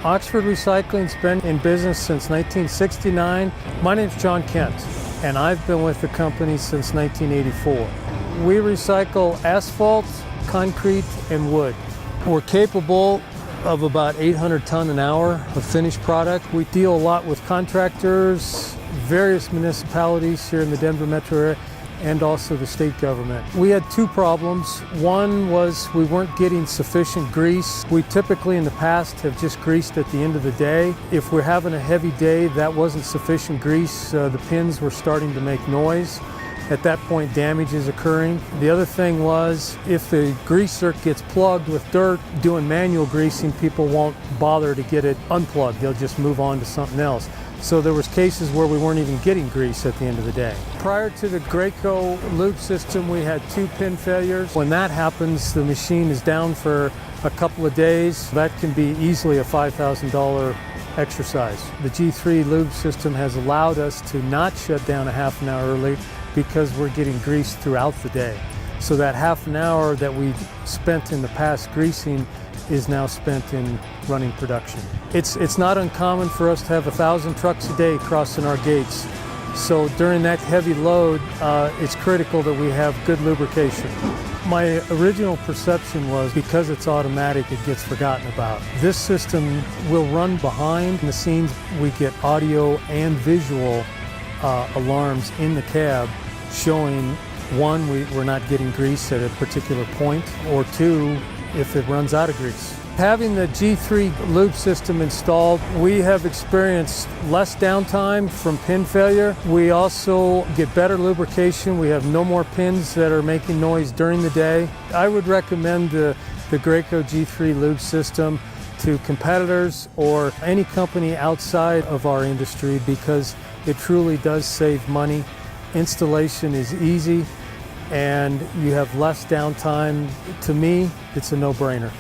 Oxford Recycling's been in business since 1969. My name's John Kent, and I've been with the company since 1984. We recycle asphalt, concrete, and wood. We're capable of about 800 ton an hour of finished product. We deal a lot with contractors, various municipalities here in the Denver metro area, and also the state government. We had two problems. One was we weren't getting sufficient grease. We typically in the past have just greased at the end of the day. If we're having a heavy day, that wasn't sufficient grease. The pins were starting to make noise. At that point, damage is occurring. The other thing was, if the grease zerk gets plugged with dirt, doing manual greasing, people won't bother to get it unplugged. They'll just move on to something else. So there was cases where we weren't even getting grease at the end of the day. Prior to the Graco Lube system, we had 2 pin failures. When that happens, the machine is down for a couple of days. That can be easily a $5,000 exercise. The G3 Lube system has allowed us to not shut down a half an hour early because we're getting grease throughout the day. So that half an hour that we spent in the past greasing is now spent in running production. It's not uncommon for us to have 1,000 trucks a day crossing our gates. So during that heavy load, it's critical that we have good lubrication. My original perception was because it's automatic, it gets forgotten about. This system will run behind the scenes. We get audio and visual alarms in the cab showing, one, we're not getting grease at a particular point, or two, if it runs out of grease. Having the G3 Lube system installed, we have experienced less downtime from pin failure. We also get better lubrication. We have no more pins that are making noise during the day. I would recommend the Graco G3 Lube system to competitors or any company outside of our industry because it truly does save money. Installation is easy and you have less downtime. To me, it's a no-brainer.